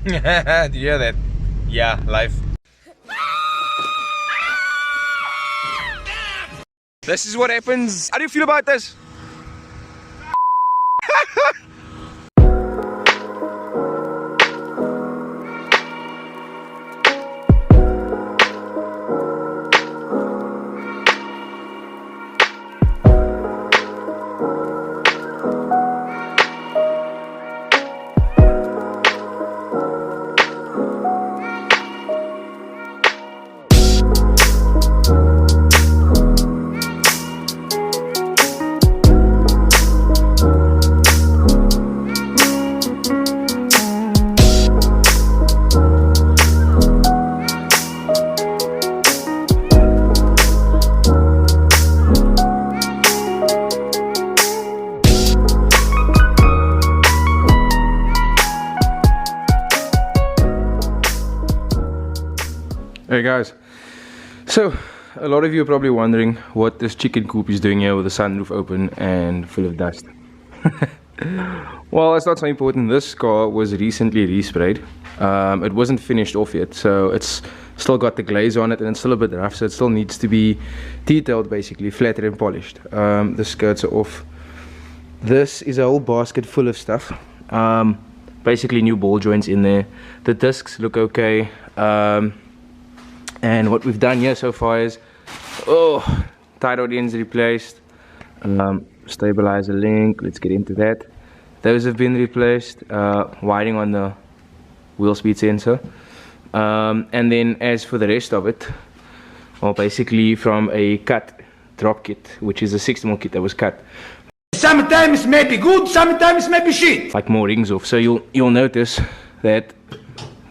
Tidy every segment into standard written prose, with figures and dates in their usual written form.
Do you hear that? Yeah, life. This is what happens. How do you feel about this? Hey guys, so a lot of you are probably wondering what this chicken coop is doing here with the sunroof open and full of dust. Well, it's not so important. This car was recently resprayed. It wasn't finished off yet, so it's still got the glaze on it and it's still a bit rough, so it still needs to be detailed, basically flattered and polished. The skirts are off. This is a whole basket full of stuff. Basically new ball joints in there. The discs look okay. And what we've done here so far is, tie rod ends replaced, stabilizer link, let's get into that. Those have been replaced, wiring on the wheel speed sensor. And then as for the rest of it, well, basically from a cut drop kit, which is a 6mm kit that was cut. Sometimes may be good, sometimes may be shit. Like more rings off, so you'll notice that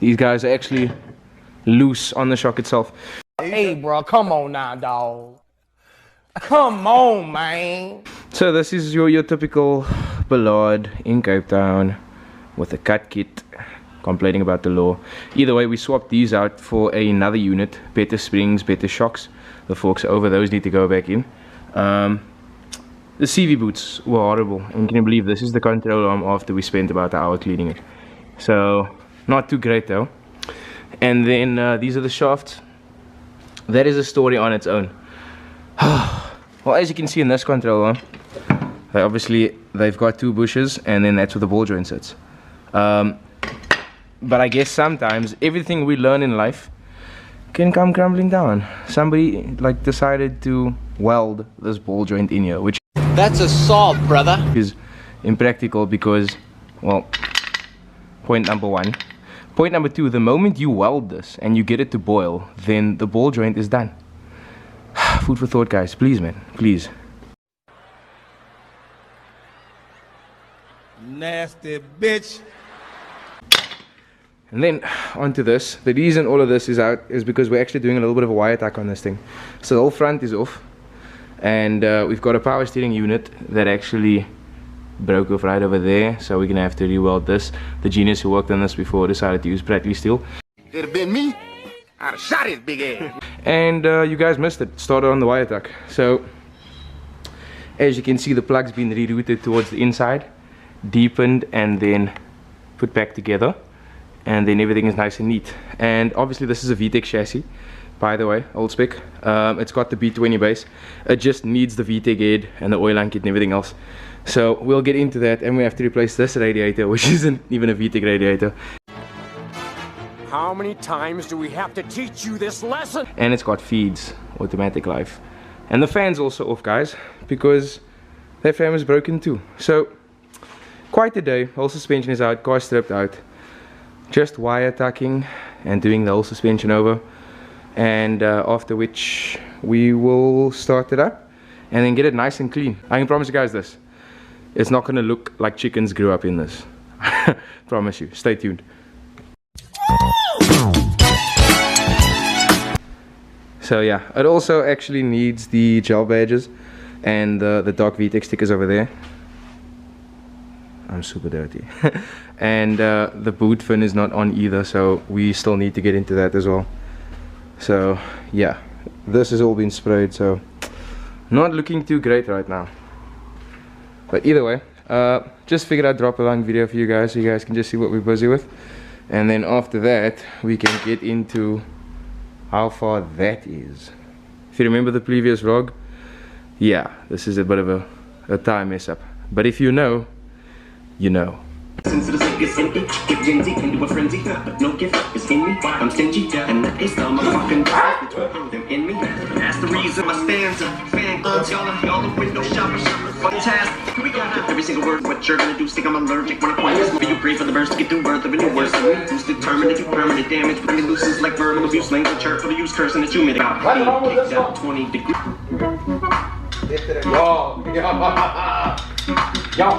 these guys are actually loose on the shock itself. Hey bro, come on now, dog. Come on, man. So this is your typical Ballade in Cape Town with a cut kit, complaining about the law. Either way, we swapped these out for another unit, better springs, better shocks. The forks are over, those need to go back in. The CV boots were horrible, and can you believe this is the control arm after we spent about an hour cleaning it. So not too great though. And then these are the shafts. That is a story on its own. Well, as you can see in this control arm, they've got two bushes, and then that's where the ball joint sits. But I guess sometimes everything we learn in life can come crumbling down. Somebody like decided to weld this ball joint in here, which that's assault, brother. Is impractical because, well, point number one. Point number two, the moment you weld this and you get it to boil, then the ball joint is done. Food for thought, guys. Please, man. Please. Nasty bitch. And then onto this. The reason all of this is out is because we're actually doing a little bit of a wire tack on this thing. So the whole front is off. And we've got a power steering unit that actually broke off right over there, so we're gonna have to re-weld this. The genius who worked on this before decided to use Bradley steel. It'd have been me, I'd have shot his big ass. And you guys missed it. Started on the wire tack. So as you can see, the plug's been rerouted towards the inside, deepened, and then put back together, and then everything is nice and neat. And obviously this is a Vtec chassis, by the way, old spec. It's got the b20 base. It just needs the Vtec head and the oil line kit and everything else. So we'll get into that, and we have to replace this radiator, which isn't even a Vtec radiator. How many times do we have to teach you this lesson? And it's got feeds, automatic life. And the fan's also off, guys, because that fan was broken too. So quite a day. Whole suspension is out, car stripped out. Just wire tacking and doing the whole suspension over. And after which we will start it up and then get it nice and clean. I can promise you guys this. It's not going to look like chickens grew up in this. Promise you. Stay tuned. So yeah, it also actually needs the gel badges and the dark Vtec stickers over there. I'm super dirty. And the boot fin is not on either, so we still need to get into that as well. So yeah, this has all been sprayed, so not looking too great right now. But either way, just figured I'd drop a long video for you guys so you guys can just see what we're busy with. And then after that we can get into how far that is. If you remember the previous vlog, yeah, this is a bit of a time mess up, but if you know, you know. Since the sick is empty, get Gen Z into a frenzy, but no gift is in me. I'm stingy, and that is I'm a fucking them in me. That's the reason my stanza, fan clubs, y'all the window shoppers, task. We got every single word. What you're gonna do? Think I'm allergic when I point this. But you pray for the birds to get through birth of a new worse than me. Who's determined to do permanent damage? Bringing looses like verbal abuse, language, chart for the use, cursing that you made about. Kicked out 20 degrees. Yo.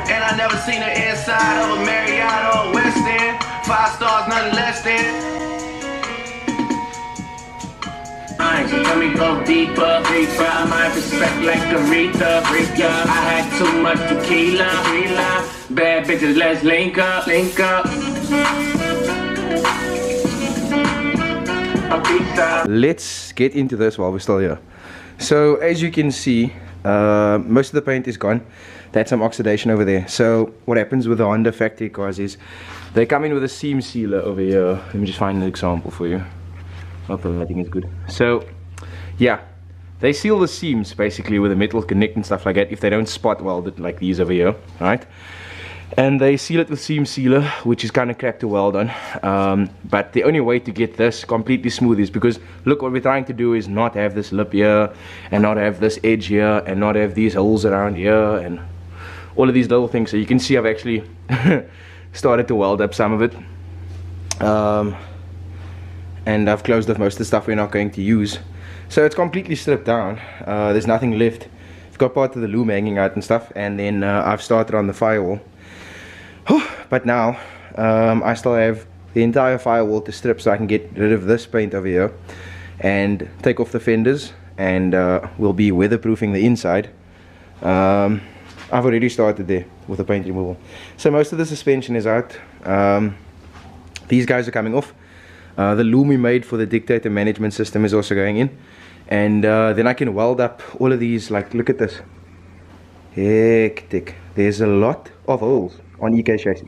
And I never seen the inside of a Marriott or West End. 5 stars, nothing less than. So tell me go deeper, deeper. I might respect like Aretha. I had too much tequila. Bad bitches, let's link up. Let's get into this while we're still here. So as you can see, most of the paint is gone. That's some oxidation over there. So what happens with the Honda factory cars is they come in with a seam sealer over here. Let me just find an example for you. Hope the lighting is good. So yeah, they seal the seams basically with a metal connect and stuff like that if they don't spot weld it like these over here, right? And they seal it with seam sealer, which is kind of crap to weld on. But the only way to get this completely smooth is because look, what we're trying to do is not have this lip here and not have this edge here and not have these holes around here and all of these little things. So you can see I've actually started to weld up some of it, and I've closed off most of the stuff we're not going to use. So it's completely stripped down. There's nothing left. I've got part of the loom hanging out and stuff, and then I've started on the firewall. But now I still have the entire firewall to strip, so I can get rid of this paint over here and take off the fenders, and we'll be weatherproofing the inside. I've already started there with the paint removal. So most of the suspension is out. These guys are coming off. The loom we made for the dictator management system is also going in, and then I can weld up all of these. Like, look at this, hectic. There's a lot of holes on EK chassis.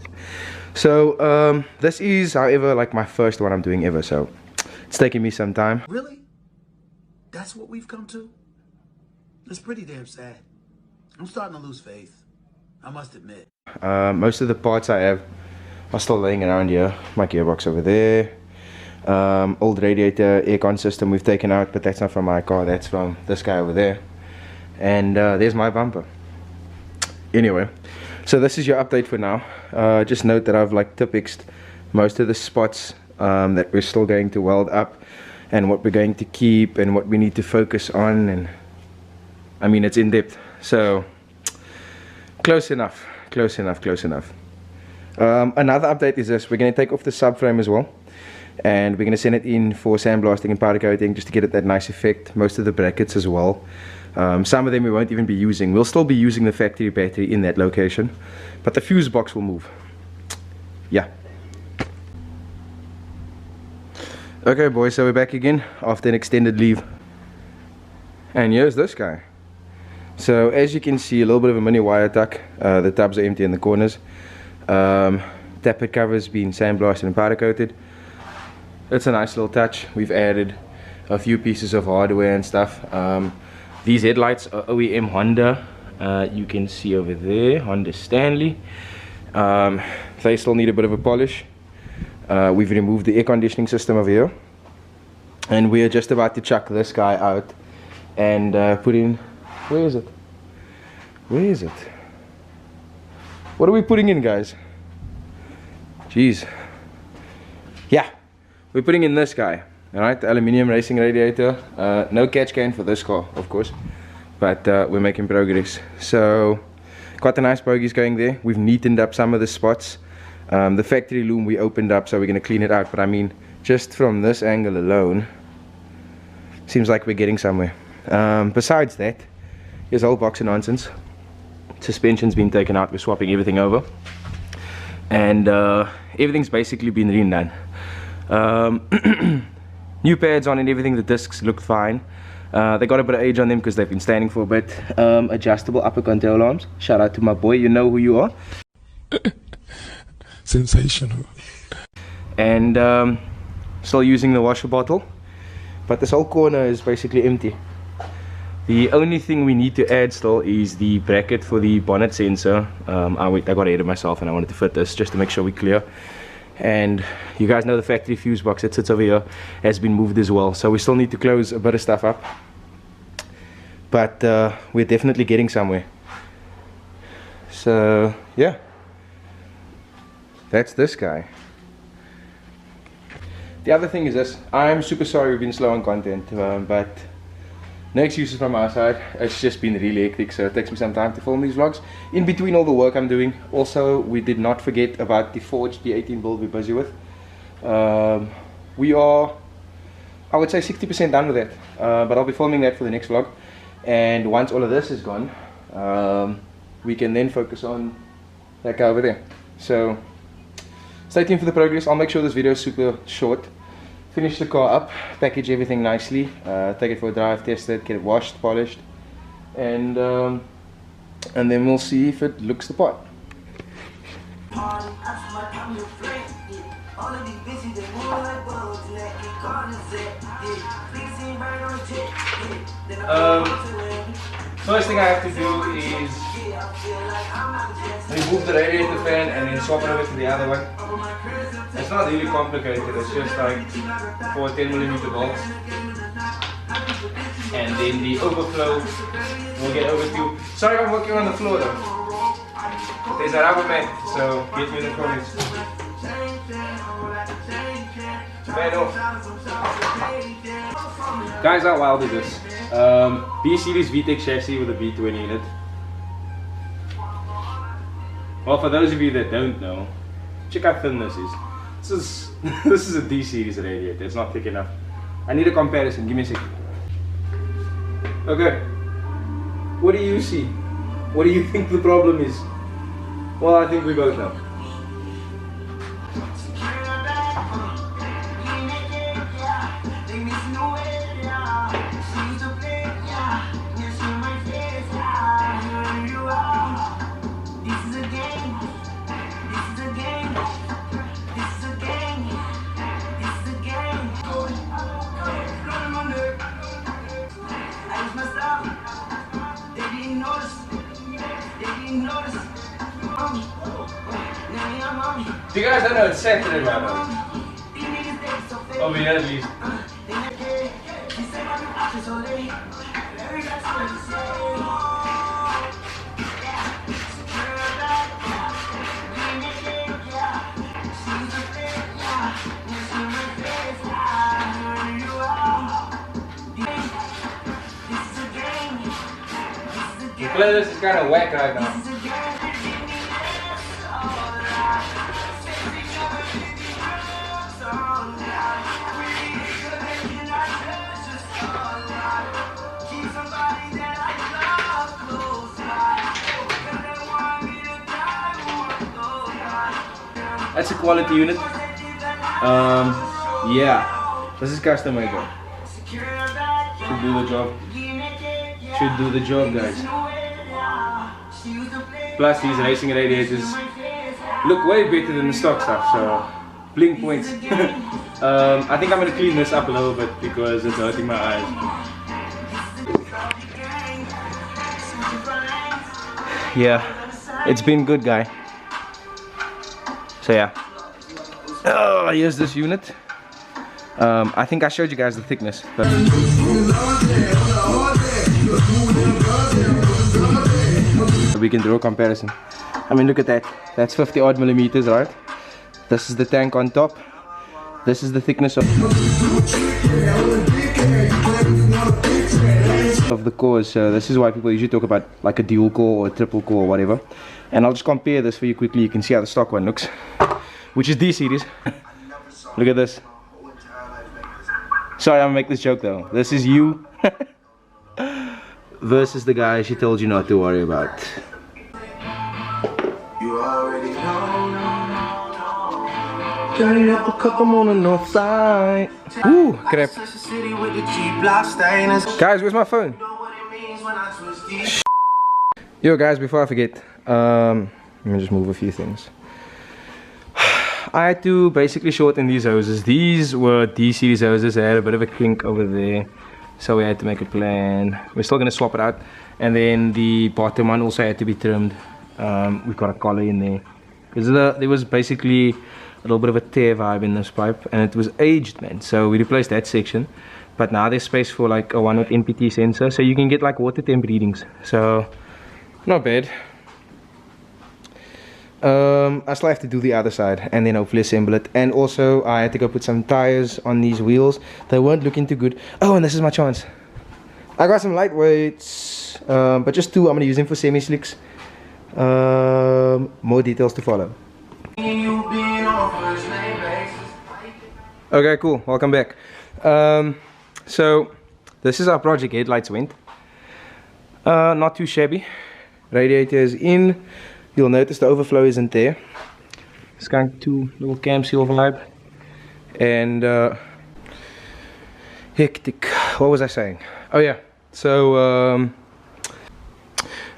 So this is, however, like my first one I'm doing ever, so it's taking me some time. Really? That's what we've come to? It's pretty damn sad. I'm starting to lose faith, I must admit. Most of the parts I have are still laying around here. My gearbox over there. Old radiator aircon system we've taken out, but that's not from my car, that's from this guy over there. And there's my bumper. Anyway, so this is your update for now. Just note that I've like tip-exed most of the spots that we're still going to weld up, and what we're going to keep and what we need to focus on, and I mean, it's in depth, so close enough. Another update is this: we're going to take off the subframe as well, and we're going to send it in for sandblasting and powder coating just to get it that nice effect. Most of the brackets as well. Some of them we won't even be using. We'll still be using the factory battery in that location, but the fuse box will move. Yeah. Okay boys, so we're back again after an extended leave, and here's this guy. So as you can see, a little bit of a mini wire tuck. The tubs are empty in the corners. Tappet covers being sandblasted and powder coated. It's a nice little touch. We've added a few pieces of hardware and stuff. These headlights are OEM Honda. You can see over there, Honda Stanley. They still need a bit of a polish. We've removed the air conditioning system over here, and we're just about to chuck this guy out and put in, where is it? Where is it? What are we putting in, guys? Jeez. Yeah, we're putting in this guy. Alright, the aluminium racing radiator. No catch can for this car, of course, but we're making progress. So quite a nice bogies going there. We've neatened up some of the spots. The factory loom we opened up, so we're going to clean it out, but I mean, just from this angle alone, seems like we're getting somewhere. Besides that, here's a whole box of nonsense. Suspension's been taken out, we're swapping everything over, and everything's basically been redone. New pads on and everything. The discs look fine. They got a bit of age on them because they've been standing for a bit. Adjustable upper control arms. Shout out to my boy, you know who you are. Sensational. And still using the washer bottle, but this whole corner is basically empty. The only thing we need to add still is the bracket for the bonnet sensor. I got ahead of myself and I wanted to fit this just to make sure we're clear. And you guys know the factory fuse box that sits over here has been moved as well, so we still need to close a bit of stuff up, but we're definitely getting somewhere. So yeah, that's this guy. The other thing is this: I'm super sorry we've been slow on content, but no excuses from our side. It's just been really hectic, so it takes me some time to film these vlogs in between all the work I'm doing. Also, we did not forget about the forged B18 build we're busy with. We are, I would say, 60% done with that, but I'll be filming that for the next vlog. And once all of this is gone, we can then focus on that guy over there. So stay tuned for the progress. I'll make sure this video is super short. Finish the car up, package everything nicely, take it for a drive, test it, get it washed, polished, and then we'll see if it looks the part. First thing I have to do is remove the radiator fan and then swap it over to the other one. It's not really complicated, it's just like 4 10mm bolts, and then the overflow will get over to. Sorry, I'm working on the floor though. There's a rubber mat, so get me in the comments. Man off. Guys, how wild is this? B series Vtec chassis with a b20 in it. Well, for those of you that don't know, check how thin this is. This is a D series radiator. It's not thick enough. I need a comparison. Give me a second. Okay. What do you see? What do you think the problem is? Well, I think we both know. You guys don't know it's Saturday right now. Over here at least. The playlist is kind of whack right now. That's a quality unit. Yeah, this is custom made though. Should do the job. Should do the job, guys. Plus these racing radiators look way better than the stock stuff, so blink points. I think I'm gonna clean this up a little bit because it's hurting my eyes. yeah, it's been good, guy. So yeah. Oh, here's this unit. I think I showed you guys the thickness. But we can draw a comparison. I mean, look at that. That's 50 odd millimeters, right? This is the tank on top. This is the thickness of the cores. So this is why people usually talk about like a dual core or a triple core or whatever. And I'll just compare this for you quickly. You can see how the stock one looks, which is D series. Look at this. Sorry, I'm gonna make this joke though. This is you versus the guy she told you not to worry about. You already know. Johnny up a couple on the north side. Ooh, crap. Guys, where's my phone? Yo guys, before I forget, let me just move a few things. I had to basically shorten these hoses. These were D-series hoses. They had a bit of a kink over there, so we had to make a plan. We're still going to swap it out. And then the bottom one also had to be trimmed. We've got a collar in there, because there was basically a little bit of a tear vibe in this pipe, and it was aged, man. So we replaced that section, but now there's space for like a 1 with NPT sensor, so you can get like water temp readings. So not bad. I still have to do the other side and then hopefully assemble it. And also I had to go put some tires on these wheels. They weren't looking too good. Oh, and this is my chance. I got some lightweights, but just two. I'm going to use them for semi-slicks. More details to follow. Okay, cool. Welcome back. So this is how project headlights went. Not too shabby. Radiator is in. You'll notice the overflow isn't there. Skunk 2 little cam seal vibe. And hectic. What was I saying? Oh yeah. So oh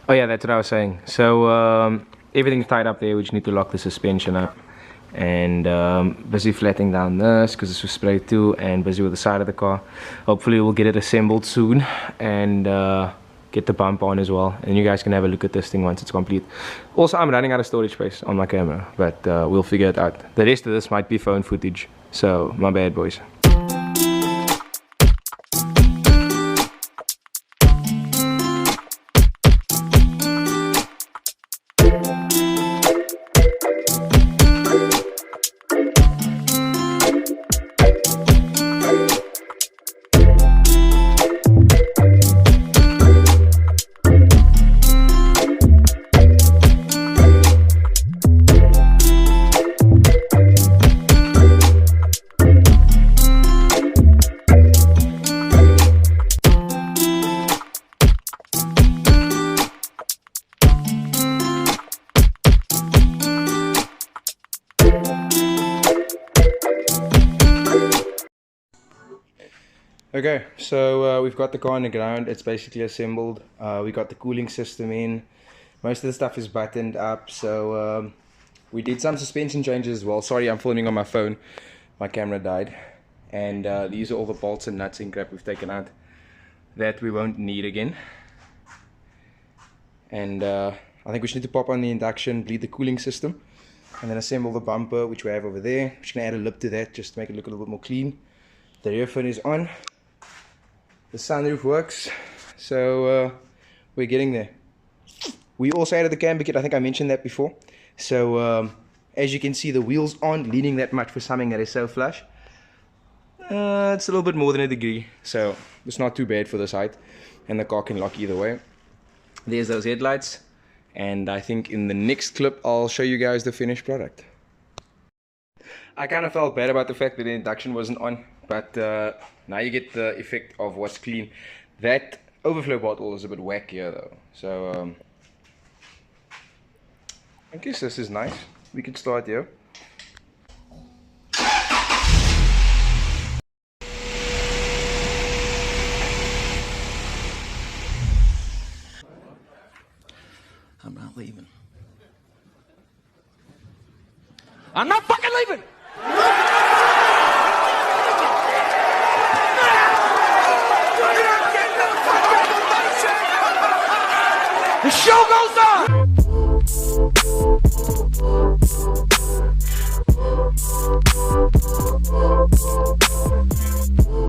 yeah, that's what I was saying. So everything's tied up there. We just need to lock the suspension up. And busy flattening down this because this was sprayed too, and busy with the side of the car. Hopefully we'll get it assembled soon and get the bump on as well, and you guys can have a look at this thing once it's complete. Also, I'm running out of storage space on my camera, but we'll figure it out. The rest of this might be phone footage, so my bad, boys. Okay, so we've got the car on the ground. It's basically assembled. We got the cooling system in. Most of the stuff is buttoned up. So we did some suspension changes as well. Sorry, I'm filming on my phone. My camera died. And these are all the bolts and nuts and crap we've taken out that we won't need again. And I think we should need to pop on the induction, bleed the cooling system, and then assemble the bumper, which we have over there. We're just going to add a lip to that just to make it look a little bit more clean. The rear fin is on. The sunroof works, so we're getting there. We also added the camber kit. I think I mentioned that before. So as you can see, the wheels aren't leaning that much for something that is so flush. It's a little bit more than a degree, so it's not too bad for this height, and the car can lock either way. There's those headlights, and I think in the next clip I'll show you guys the finished product. I kind of felt bad about the fact that the induction wasn't on, but now you get the effect of what's clean. That overflow bottle is a bit wackier though, so I guess this is nice. We could start here. I'm not leaving. I'm not fucking leaving! The show goes